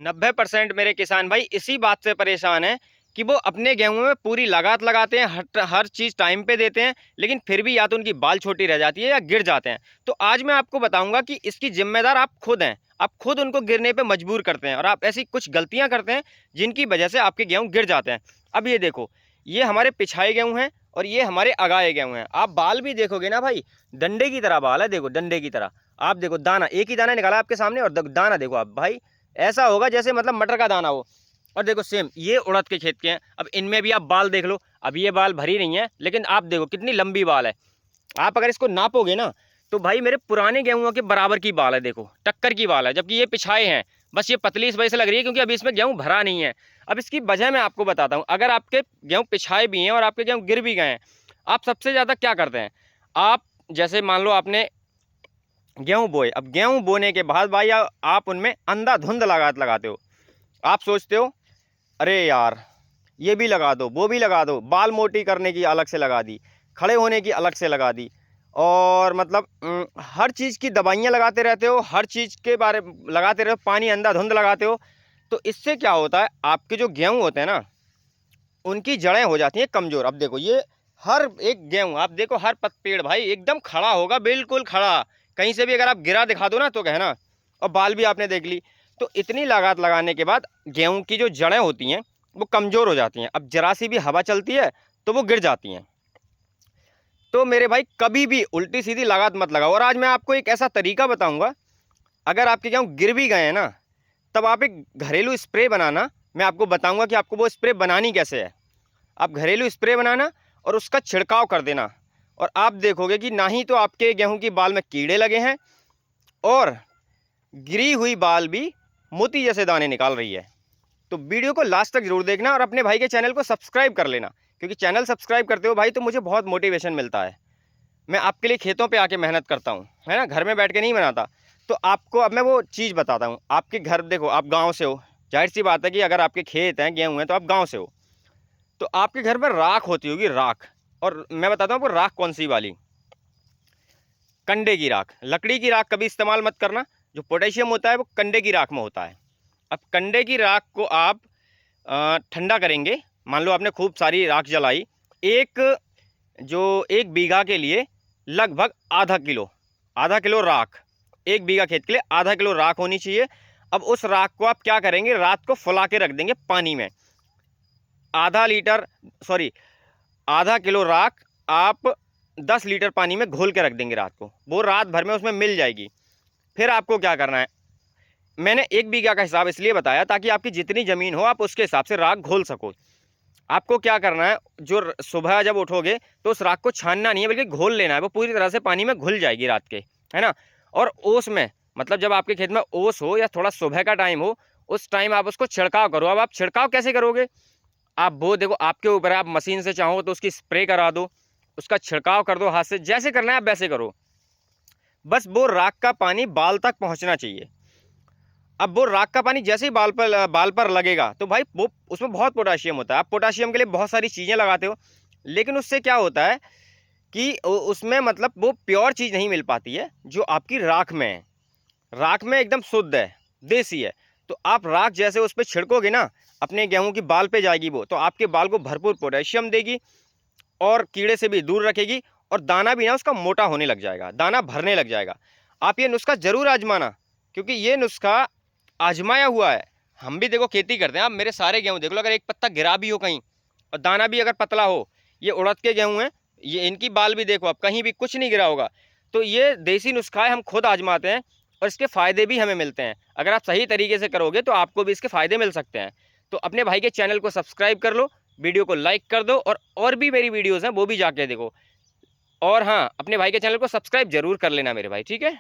90% मेरे किसान भाई इसी बात से परेशान हैं कि वो अपने गेहूं में पूरी लागत लगाते हैं, हर चीज़ टाइम पे देते हैं, लेकिन फिर भी या तो उनकी बाल छोटी रह जाती है या गिर जाते हैं। तो आज मैं आपको बताऊंगा कि इसकी जिम्मेदार आप खुद हैं। आप खुद उनको गिरने पे मजबूर करते हैं और आप ऐसी कुछ गलतियां करते हैं जिनकी वजह से आपके गेहूं गिर जाते हैं। अब ये देखो, ये हमारे पिछाए गेहूं हैं और ये हमारे अगाए गेहूं हैं। आप बाल भी देखोगे ना भाई, डंडे की तरह बाल है, देखो डंडे की तरह। आप देखो दाना, एक ही दाना निकाला आपके सामने, और दाना देखो आप भाई, ऐसा होगा जैसे मतलब मटर का दाना हो। और देखो सेम ये उड़द के खेत के हैं। अब इनमें भी आप बाल देख लो, अब ये बाल भरी नहीं है, लेकिन आप देखो कितनी लंबी बाल है। आप अगर इसको नापोगे ना तो भाई मेरे पुराने गेहूं के बराबर की बाल है, देखो टक्कर की बाल है। जबकि ये पिछाए हैं, बस ये पतली इस वजह से लग रही है क्योंकि अभी इसमें गेहूं भरा नहीं है। अब इसकी वजह मैं आपको बताता हूँ। अगर आपके गेहूं पिछाए भी हैं और आपके गेहूं गिर भी गए हैं, आप सबसे ज़्यादा क्या करते हैं? आप जैसे मान लो आपने गेहूं बोए, अब गेहूं बोने के बाद भाई आप उनमें अंधाधुंध लगाते हो। आप सोचते हो अरे यार ये भी लगा दो, वो भी लगा दो, बाल मोटी करने की अलग से लगा दी, खड़े होने की अलग से लगा दी, और मतलब हर चीज़ की दवाइयाँ लगाते रहते हो, हर चीज़ के बारे लगाते रहो, पानी अंधाधुंध लगाते हो। तो इससे क्या होता है, आपके जो गेहूं होते हैं ना उनकी जड़ें हो जाती हैं कमज़ोर। अब देखो ये हर एक गेहूं, आप देखो हर पेड़ भाई एकदम खड़ा होगा, बिल्कुल खड़ा। कहीं से भी अगर आप गिरा दिखा दो ना तो कहना। और बाल भी आपने देख ली। तो इतनी लागत लगाने के बाद गेहूं की जो जड़ें होती हैं वो कमज़ोर हो जाती हैं। अब जरा सी भी हवा चलती है तो वो गिर जाती हैं। तो मेरे भाई कभी भी उल्टी सीधी लागत मत लगाओ। और आज मैं आपको एक ऐसा तरीका बताऊंगा, अगर आपके गेहूं गिर भी गए हैं ना, तब आप एक घरेलू स्प्रे बनाना। मैं आपको बताऊंगा कि आपको वो स्प्रे बनानी कैसे है। आप घरेलू स्प्रे बनाना और उसका छिड़काव कर देना, और आप देखोगे कि ना ही तो आपके गेहूं की बाल में कीड़े लगे हैं, और गिरी हुई बाल भी मोती जैसे दाने निकाल रही है। तो वीडियो को लास्ट तक जरूर देखना और अपने भाई के चैनल को सब्सक्राइब कर लेना, क्योंकि चैनल सब्सक्राइब करते हो भाई तो मुझे बहुत मोटिवेशन मिलता है। मैं आपके लिए खेतों पे आके मेहनत करता हूँ, है ना, घर में बैठ के नहीं बनाता। तो आपको अब मैं वो चीज़ बताता हूँ। आपके घर देखो, आप गाँव से हो, जाहिर सी बात है कि अगर आपके खेत हैं, गेहूँ हैं, तो आप गाँव से हो। तो आपके घर में राख होती होगी, राख। और मैं बताता हूँ आपको राख कौन सी वाली, कंडे की राख। लकड़ी की राख कभी इस्तेमाल मत करना। जो पोटेशियम होता है वो कंडे की राख में होता है। अब कंडे की राख को आप ठंडा करेंगे। मान लो आपने खूब सारी राख जलाई, एक जो 1 बीघा के लिए लगभग आधा किलो राख, 1 बीघा खेत के लिए आधा किलो राख होनी चाहिए। अब उस राख को आप क्या करेंगे, रात को फुला के रख देंगे पानी में। आधा किलो राख आप 10 लीटर पानी में घोल के रख देंगे रात को, वो रात भर में उसमें मिल जाएगी। फिर आपको क्या करना है, मैंने 1 बीघा का हिसाब इसलिए बताया ताकि आपकी जितनी ज़मीन हो आप उसके हिसाब से राख घोल सको। आपको क्या करना है, जो सुबह जब उठोगे तो उस राख को छानना नहीं है, बल्कि घोल लेना है। वो पूरी तरह से पानी में घुल जाएगी रात के, है ना। और ओस में, मतलब जब आपके खेत में ओस हो या थोड़ा सुबह का टाइम हो, उस टाइम आप उसको छिड़काव करो। अब आप छिड़काव कैसे करोगे, आप वो देखो आपके ऊपर है। आप मशीन से चाहो तो उसकी स्प्रे करा दो, उसका छिड़काव कर दो हाथ से, जैसे करना है आप वैसे करो। बस वो राख का पानी बाल तक पहुंचना चाहिए। अब वो राख का पानी जैसे ही बाल पर लगेगा तो भाई वो उसमें बहुत पोटाशियम होता है। आप पोटाशियम के लिए बहुत सारी चीज़ें लगाते हो, लेकिन उससे क्या होता है कि उसमें मतलब वो प्योर चीज़ नहीं मिल पाती है जो आपकी राख में है। राख में एकदम शुद्ध है, देसी है। तो आप राख जैसे उस पर छिड़कोगे ना, अपने गेहूं की बाल पे जाएगी वो, तो आपके बाल को भरपूर पोटेशियम देगी और कीड़े से भी दूर रखेगी, और दाना भी ना उसका मोटा होने लग जाएगा, दाना भरने लग जाएगा। आप ये नुस्खा ज़रूर आजमाना, क्योंकि ये नुस्खा आजमाया हुआ है। हम भी देखो खेती करते हैं। आप मेरे सारे गेहूँ देख लो, अगर एक पत्ता गिरा भी हो कहीं और दाना भी अगर पतला हो, ये उड़द के गेहूँ हैं, ये इनकी बाल भी देखो, अब कहीं भी कुछ नहीं गिरा होगा। तो ये देसी नुस्खा है, हम खुद आजमाते हैं और इसके फ़ायदे भी हमें मिलते हैं। अगर आप सही तरीके से करोगे तो आपको भी इसके फ़ायदे मिल सकते हैं। तो अपने भाई के चैनल को सब्सक्राइब कर लो, वीडियो को लाइक कर दो, और भी मेरी वीडियोज़ हैं वो भी जाके देखो। और हाँ, अपने भाई के चैनल को सब्सक्राइब जरूर कर लेना मेरे भाई, ठीक है।